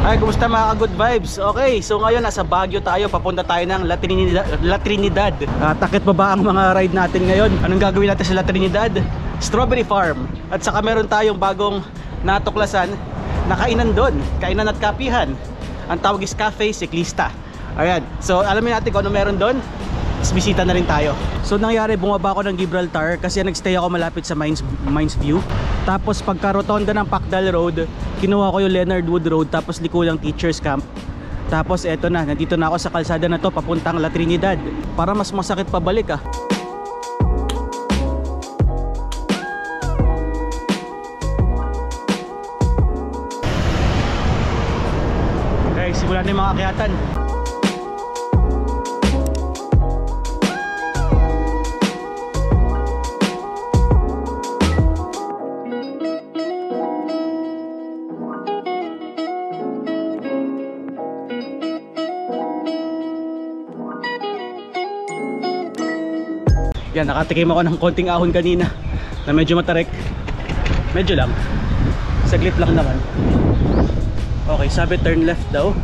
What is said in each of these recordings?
Ay, kumusta mga ka-good vibes? Okay, so ngayon nasa Baguio tayo, papunta tayo ng La Trinidad. Takit pa ba ang mga ride natin ngayon? Anong gagawin natin sa La Trinidad? Strawberry Farm. At saka meron tayong bagong natuklasan na kainan doon, kainan at kapihan. Ang tawag is Cafe Ciclista. Ayan, so alamin natin kung ano meron doon. Bisita na rin tayo. So nangyari, bumaba ako ng Gibraltar kasi nagstay ako malapit sa Mines View. Tapos pagka rotonda ng Pacdal Road, kinuha ko yung Leonard Wood Road, tapos liko lang Teachers Camp. Tapos eto na, nandito na ako sa kalsada na to papuntang La Trinidad. Para mas masakit pabalik ah. Okay, simulan na yung mga akyatan. Yan, nakatikim ako ng konting ahon kanina na medyo matarik. Medyo lang. Saglit lang naman. Okay, sabi turn left daw.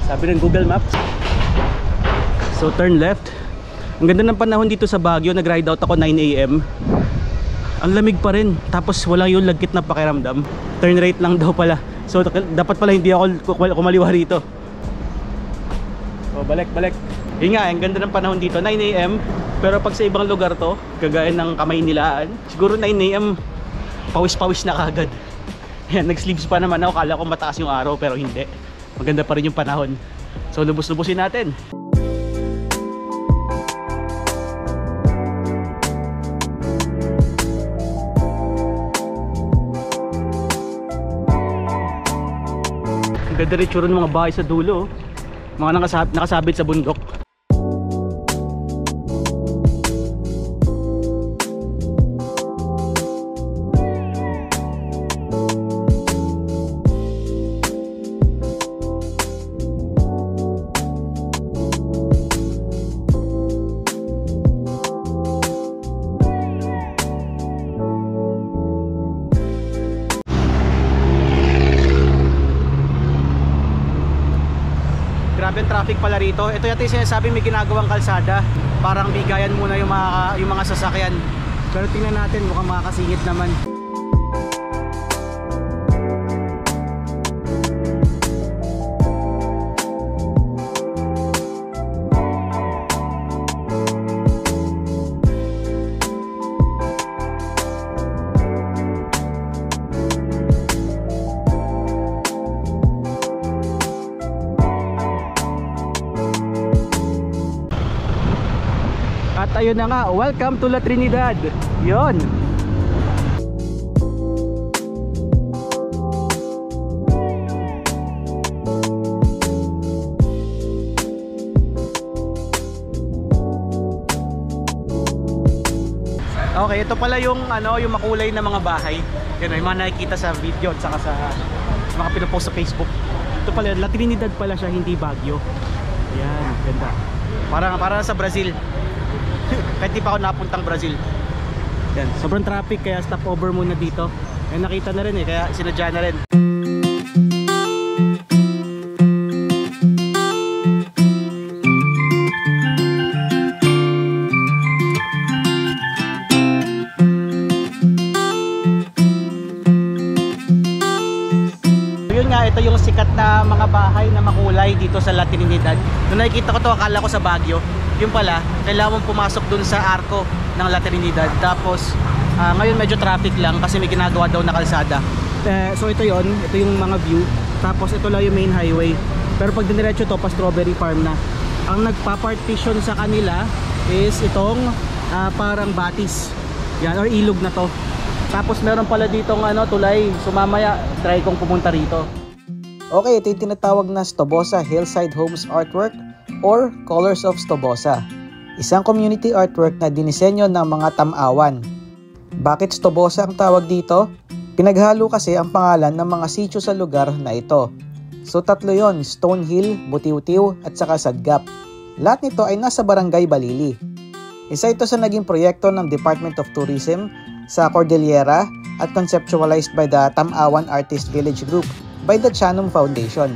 Sabi ng Google Maps. So turn left. Ang ganda ng panahon dito sa Baguio. Nag-ride out ako 9 AM. Ang lamig pa rin. Tapos wala yung lagkit na pakiramdam. Turn right lang daw pala. So dapat pala hindi ako kumaliwa rito. So balik. Yun nga, ang ganda ng panahon dito 9 AM. Pero pag sa ibang lugar to, kagaya ng Kamaynilaan, siguro 9 AM pawis-pawis na kagad. Yan, nag-sleeves pa naman ako. Kala ko mataas yung araw pero hindi. Maganda pa rin yung panahon. So lubos-lubosin natin. Ang ganda rin tsura ng mga bahay sa dulo. Mga nakasabit sa bundok. Grabe ang traffic pala rito. Ito yata yung sinasabi may ginagawang kalsada. Parang bigayan muna yung mga sasakyan. Pero tingnan natin, mukhang makakasingit naman. At ayun na nga, welcome to La Trinidad. Yon. Okay, ito pala yung yung makulay na mga bahay. Yan, yung mga nakikita sa video at saka sa mga pinopost sa Facebook. Ito pala, La Trinidad pala siya, hindi Baguio. Ayan, ganda. Parang sa Brazil. Kahit di pa ako napuntang Brazil. Yan, sobrang traffic kaya stop over muna dito. Yan, nakita na rin kaya sinadya na rin. Yun nga, ito yung sikat na mga bahay na makulay dito sa La Trinidad. Nung nakikita ko to, akala ko sa Baguio. Yung pala, kailangan mong pumasok dun sa arko ng La Trinidad. Tapos ngayon medyo traffic lang kasi may ginagawa daw na kalsada. So ito yung mga view. Tapos ito lang yung main highway. Pero pag diniretso to, pa Strawberry Farm na. Ang nagpa-partition sa kanila is itong parang batis. Yan, or ilog na to. Tapos meron pala ditong tulay. So mamaya try kong pumunta rito. Okay, ito yung tinatawag na Stobosa Hillside Homes Artwork or Colors of Stobosa. Isang community artwork na dinisenyo ng mga tamawan. Bakit Stobosa ang tawag dito? Pinaghalo kasi ang pangalan ng mga sitio sa lugar na ito. So tatlo yon, Stonehill, Butiw-Tiw at saka Sadgap. Lahat nito ay nasa Barangay Balili. Isa ito sa naging proyekto ng Department of Tourism sa Cordillera at conceptualized by the Tam-awan Artist Village Group by the Chanum Foundation.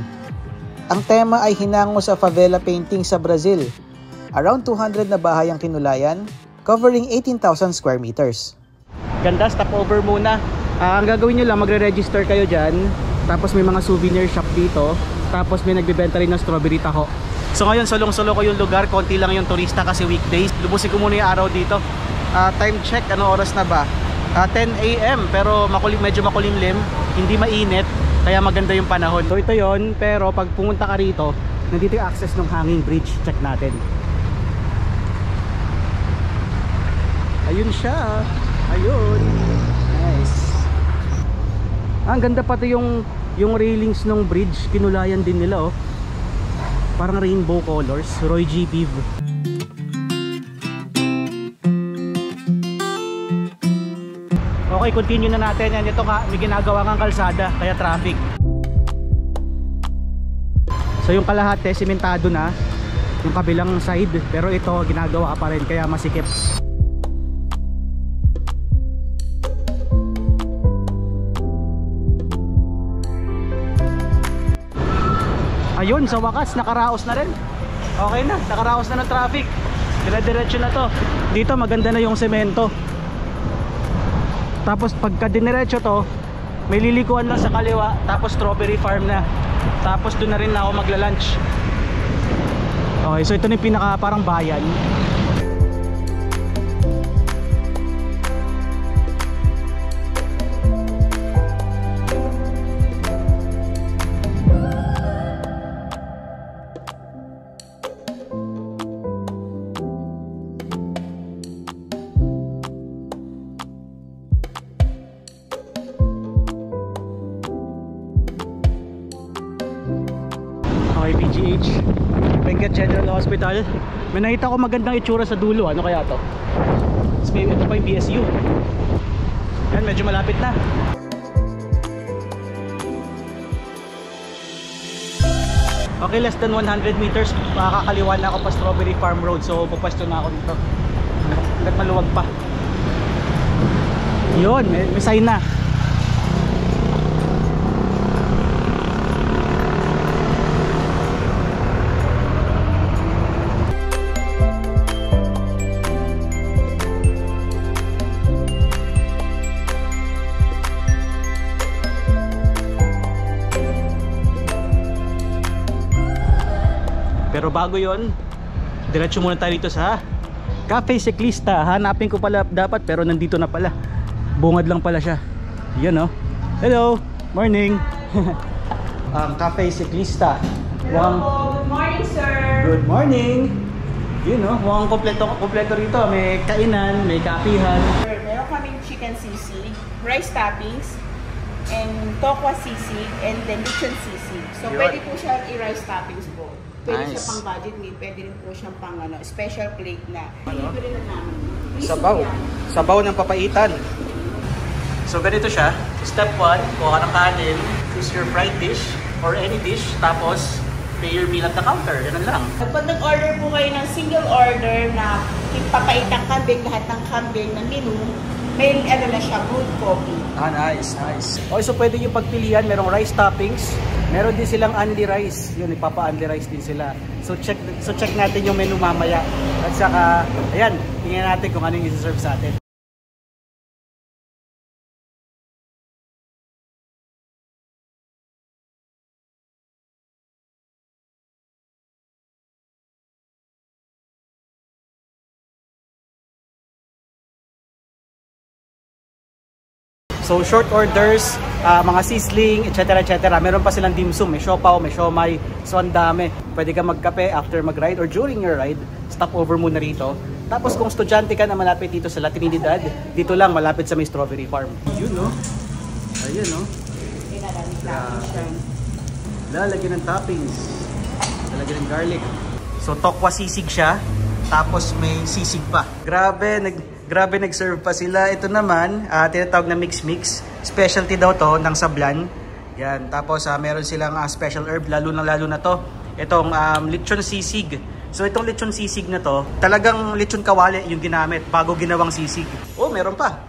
Ang tema ay hinango sa favela painting sa Brazil. Around 200 na bahay ang kinulayan, covering 18,000 square meters. Ganda, stopover muna. Ang gagawin nyo lang, magre-register kayo dyan. Tapos may mga souvenir shop dito. Tapos may nagbibenta rin ng strawberry taho. So ngayon, solong-solo ko yung lugar. Konti lang yung turista kasi weekdays. Lubusin ko muna yung araw dito. Time check, ano oras na ba? 10 AM. Pero medyo makulimlim. Hindi mainit. Kaya maganda yung panahon. So ito yon. Pero pag pumunta ka rito, nandito yung access ng hanging bridge. Check natin. Ayun siya. Ayun. Nice. Ang ganda pati yung railings ng bridge, kinulayan din nila oh. Parang rainbow colors. Roy G. Biv. Okay, continue na natin yan. Ito nga, may ginagawa kang kalsada, kaya traffic. So yung kalahati, simentado na yung kabilang side, pero ito ginagawa pa rin, kaya masikip. Ayun, sa wakas, nakaraos na rin. Okay na, nakaraos na ng traffic. Dire-diretso na to. Dito maganda na yung semento. Tapos pagka diniretso to, may lilikuan lang sa kaliwa. Tapos strawberry farm na. Tapos doon na rin na ako magla-lunch. Okay, so ito na yung pinaka parang bayan. Okay, PGH Benguet General Hospital. May nakita ko magandang itsura sa dulo. Ano kaya to? Ito pa yung BSU. Yan, medyo malapit na. Okay, less than 100 meters makakaliwa na ako pa Strawberry Farm Road. So pupwesto na ako dito hanggat maluwag pa. Yun, may sign na. Pero bago yon, diretso muna tayo dito sa Cafe Ciclista. Hanapin ko pala dapat pero nandito na pala. Bungad lang pala siya. Yan oh. Hello, morning. Cafe Ciclista. Hello, good morning sir. Good morning. Yun oh, mukhang kompleto rito. May kainan, may kapihan. Sir, meron kaming chicken sisig, rice toppings, and tokwa sisig, and then lechon sisig. So Yun. pwede po siyang i-rice toppings po. Pwede Nice. siya pang budget meal, pwede rin po siyang pang special plate na. Ano? Libre na namin. Sabaw. Sabaw ng papaitan. So ganito siya. Step 1, kuha ng kanin, choose your fried dish or any dish, tapos pay your meal at the counter. Ganun lang. Pag nag-order po kayo ng single order na papaitang kambing, lahat ng kambing na menu, may na siya, good coffee. Nice, nice. Okay, so pwede yung pagpilian. Merong rice toppings. Meron din silang only rice. Yun, nagpapa-only rice din sila. So check natin yung menu mamaya. At saka, ayan, tingnan natin kung ano yung isi-serve sa atin. So short orders, mga sizzling, etc. etc. Meron pa silang dim sum, may siopaw, may siomay. So ang dami. Pwede ka magkape after mag-ride or during your ride. Stop over muna rito. Tapos kung estudyante ka na malapit dito sa La Trinidad, dito lang malapit sa may Strawberry Farm. Yun no. Ayun no. Lalagyan ng toppings. Lalagyan ng garlic. So tokwa sisig siya. Tapos may sisig pa. Grabe nag-serve pa sila. Ito naman, tinatawag na mix-mix. Specialty daw to ng Sablan. Yan. Tapos meron silang special herb, lalo na to. Itong lechon sisig. So itong lechon sisig na to, talagang lechon kawali yung ginamit bago ginawang sisig. Oh, meron pa.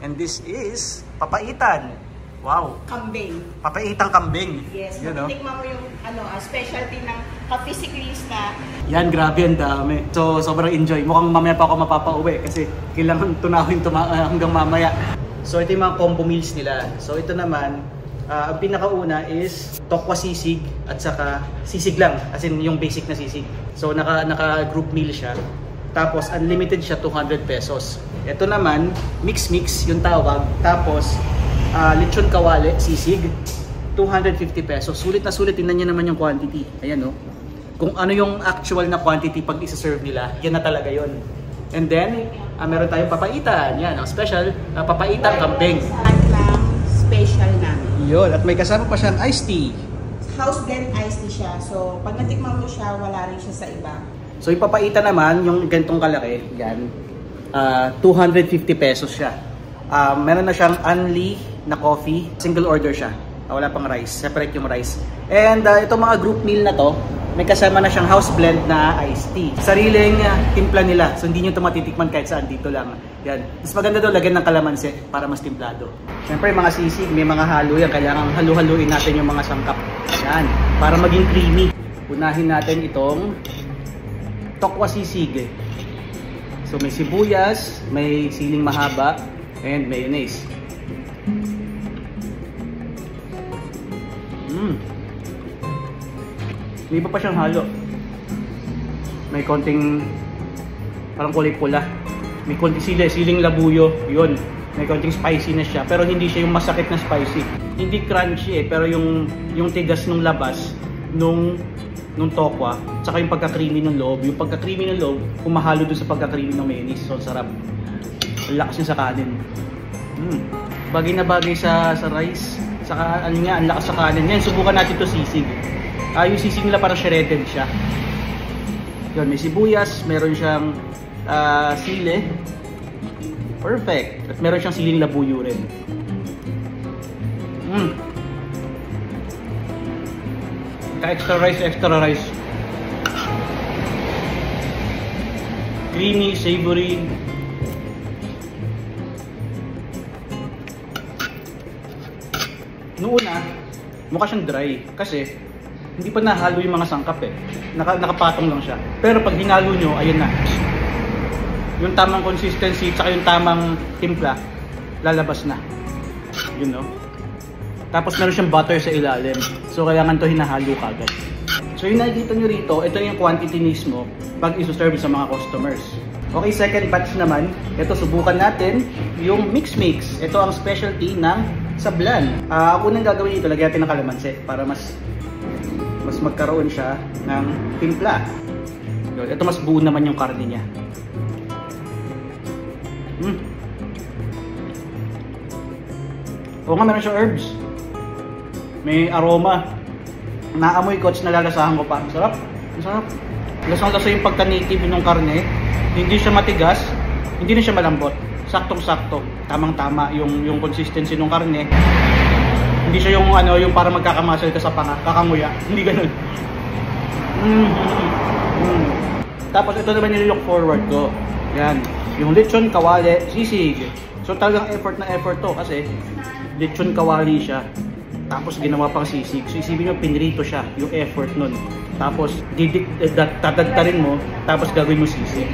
And this is papaitan. Wow. Kambing. Papaitang kambing. Yes. You know? Tikman mo yung specialty ng ka-physicalista. Yan, grabe, ang dami. So, sobrang enjoy. Mukhang mamaya pa ako mapapauwi kasi kailangan tunawin hanggang mamaya. So, ito yung mga combo meals nila. So, ito naman, ang pinakauna is tokwa sisig at saka sisig lang. As in, yung basic na sisig. So, naka-group meal siya. Tapos, unlimited siya, 200 pesos. Ito naman, mix-mix yung tawag. Tapos, lechon kawali, sisig, 250 pesos. Sulit na sulit. Tingnan niyo naman yung quantity. Ayan, no? Kung ano yung actual na quantity pag isa-serve nila, yan na talaga yon. And then, meron tayong papaitan. Yan, special, papaitang kambing. At lang, special namin. Yun, at may kasama pa siyang iced tea. House blend iced tea siya. So, pag natikman mo siya, wala rin siya sa iba. So, yung papaitan naman, yung ganitong kalaki, yan, 250 pesos siya. Meron na siyang unli na coffee, single order siya. Wala pang rice, separate yung rice. And itong mga group meal na to, may kasama na siyang house blend na iced tea. Sariling timpla nila, so hindi nyo ito matitikman kahit saan, dito lang. Yan. Mas maganda daw lagyan ng kalamansi para mas timplado. Siyempre mga sisig, may mga halo yan, kailangan halu-haluin natin yung mga sangkap. Yan, para maging creamy. Unahin natin itong tokwa sisig. So may sibuyas, may siling mahaba, and mayonnaise. May iba pa siyang halo. May konting parang kulay pula. May konting siling labuyo, yun. May konting spiciness siya, pero hindi siya yung masakit na spicy. Hindi crunchy pero yung tigas ng labas nung tokwa, tsaka yung pagka-creamy ng loob. Yung pagka-creamy ng loob, kumahalo dun sa pagka-creamy ng mayonnaise. So, sarap. Ang lakas niya sa kanin. Bagay na bagay sa rice. Saka ano nga, ang lakas sa kanin. Yan, subukan natin to sisig. Yung sisig nila parang shredded siya. Yun, may sibuyas, meron siyang sile. Perfect. At meron siyang siling labuyo rin. Extra rice. Creamy, savory. Noong una, mukha siyang dry kasi hindi pa nahalo yung mga sangkap eh. Nakapatong lang siya. Pero pag hinalo nyo, ayun na. Yung tamang consistency tsaka yung tamang timpla, lalabas na. You know? Tapos meron siyang butter sa ilalim. So kailangan to hinahalo kagad. So yung nakikita nyo rito, ito yung quantity mismo pag iso-serve sa mga customers. Okay, second batch naman. Ito, subukan natin yung mix-mix. Ito ang specialty ng sablan. Ako nang gagawin dito, lagyan natin ng kalamansi para mas magkaroon siya ng timpla. Ito mas buo naman yung karne niya. Oo nga, meron siyang herbs. May aroma. Naamoy ko at nalalasahan ko pa. Sarap. Sarap. Lasang-lasa yung pagka-native ng karne. Hindi siya matigas. Hindi na siya malambot. Saktong-sakto. Tamang-tama yung consistency ng karne. Hindi siya yung yung para magkakamasal ka sa panga, kakanguya. Hindi ganoon. Tapos ito naman yung look forward ko. Yan. Yung lechon kawali sisig. So talagang effort na effort to kasi lechon kawali siya. Tapos ginawa pang sisig. So isipin nyo, pinrito siya. Yung effort nun. Tapos tatagtarin mo. Tapos gagawin mo sisig.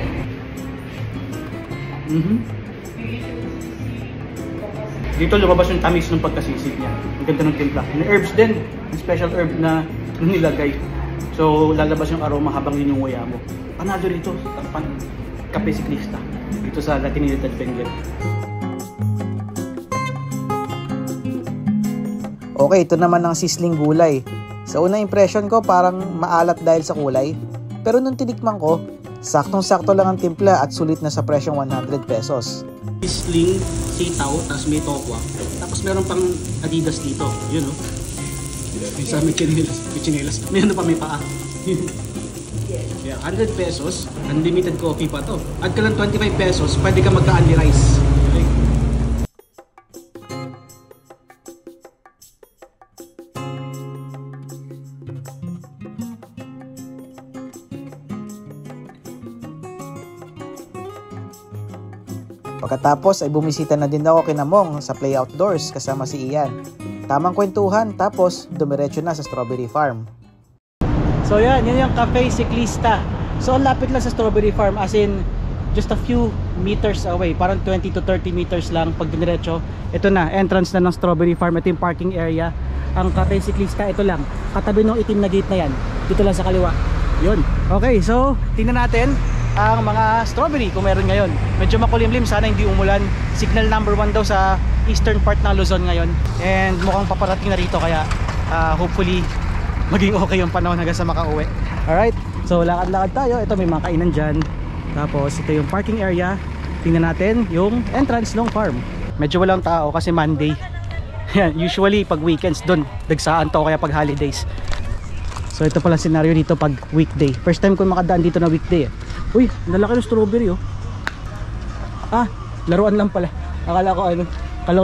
Dito lumabas yung tamis ng pagkasisig niya. Ang ganda ng timpla. May herbs din. Yung special herb na nilagay. So lalabas yung aroma habang linunguya mo. Panalo rito. Kape siklista. Dito sa Latinidad Benguet. Okay, ito naman ang sisling gulay. Sa unang impression ko, parang maalat dahil sa kulay. Pero nung tinikman ko, saktong-sakto lang ang timpla at sulit na sa presyong 100 pesos. Sisling, sitaw, tapos may tokwa. Tapos meron pang Adidas dito. Yun, no? Isa may chinelas. May ano pa, may paa. Yeah, 100 pesos, unlimited coffee pa to. At ka lang 25 pesos, pwede ka magka-unli rice. Okay. Pagkatapos ay bumisita na din ako kina Mong sa Play Outdoors kasama si Ian. Tamang kwentuhan tapos dumiretso na sa Strawberry Farm. So yan yung Cafe Ciclista. So ang lapit lang sa Strawberry Farm, as in just a few meters away, parang 20 to 30 meters lang pag diniretso. Ito na, entrance na ng Strawberry Farm. Ito yung parking area. Ang Cafe Ciclista, ito lang, katabi ng itim na gate na yan, dito lang sa kaliwa. Yun. Okay, so tingnan natin ang mga strawberry kung meron ngayon. Medyo makulimlim, sana hindi umulan. Signal number 1 daw sa eastern part ng Luzon ngayon, and mukhang paparating na rito, kaya hopefully maging okay yung panahon hanggang sa makauwi. Alright, so lakad-lakad tayo. Ito may mga kainan dyan. Tapos ito yung parking area. Tingnan natin yung entrance ng farm. Medyo walang tao kasi Monday. Yan, usually pag weekends doon dagsaan to, kaya pag holidays. So ito pala scenario dito pag weekday. First time ko makadaan dito na weekday. Uy, nalaki ng strawberry oh. Ah, laruan lang pala. Akala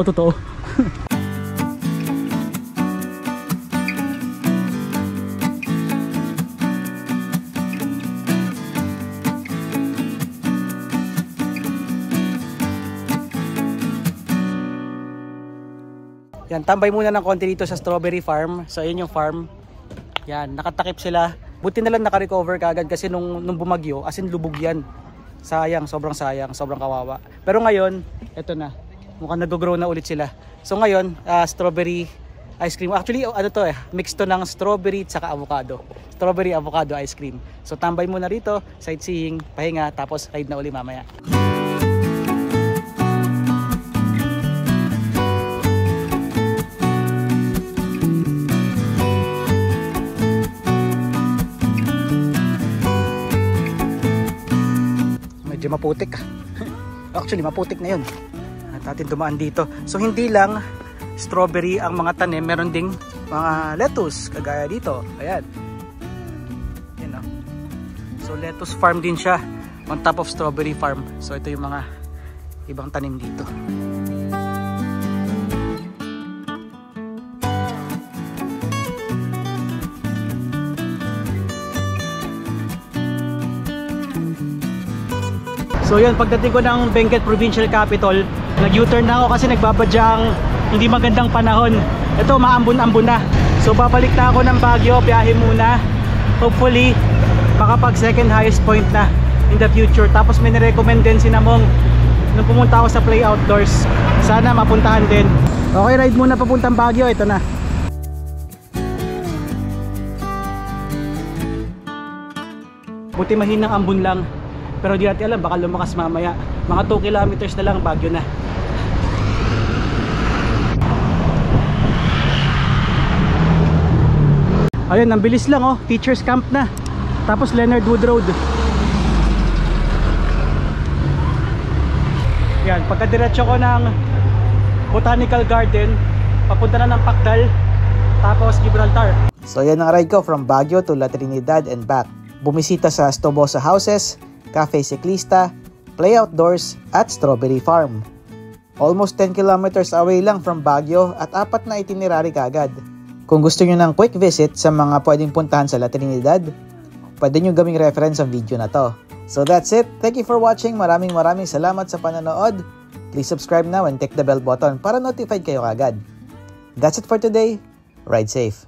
ko totoo. Yan, tambay muna ng konti dito sa Strawberry Farm. So ayun yung farm. Yan, nakatakip sila. Buti na lang naka-recover kagad kasi nung bumagyo, as in lubog yan. Sayang, sobrang kawawa. Pero ngayon, eto na. Mukhang nag-grow na ulit sila. So ngayon, strawberry ice cream. Actually, mix to ng strawberry at saka avocado. Strawberry avocado ice cream. So tambay muna rito, sightseeing, pahinga, tapos ride na uli mamaya. Medyo maputik. Actually maputik na yun at atin dumaan dito. So hindi lang strawberry ang mga tanim, meron ding mga lettuce kagaya dito. Ayan, yun, no? So lettuce farm din siya on top of strawberry farm. So ito yung mga ibang tanim dito. So yun, pagdating ko ng Benguet Provincial Capital, nag-U-turn na ako kasi nagbabadyang hindi magandang panahon. Ito, maambon-ambon na. So babalik na ako ng Baguio, biyahe muna. Hopefully, makapag second highest point na in the future. Tapos may nirecommend din si Namong nung pumunta ako sa Play Outdoors. Sana mapuntahan din. Okay, ride muna papuntang Baguio. Ito na. Buti mahinang ambon lang. Pero di natin alam, baka lumakas mamaya. Mga 2 kilometers na lang, Baguio na. Ayun, ang bilis lang oh. Teachers camp na. Tapos Leonard Wood Road. Yan, pagkadiretso ko ng Botanical Garden, papunta na ng Pactal, tapos Gibraltar. So yan ang ride ko from Baguio to La Trinidad and back. Bumisita sa Stobosa Houses, Cafe Ciclista, Play Outdoors at Strawberry Farm. Almost 10 kilometers away lang from Baguio at 4 na itinerary kagad. Kung gusto nyo ng quick visit sa mga pwedeng puntahan sa La Trinidad, pwede nyo gawing reference ang video na to. So that's it. Thank you for watching. Maraming salamat sa panonood. Please subscribe now and click the bell button para notified kayo kagad. That's it for today. Ride safe.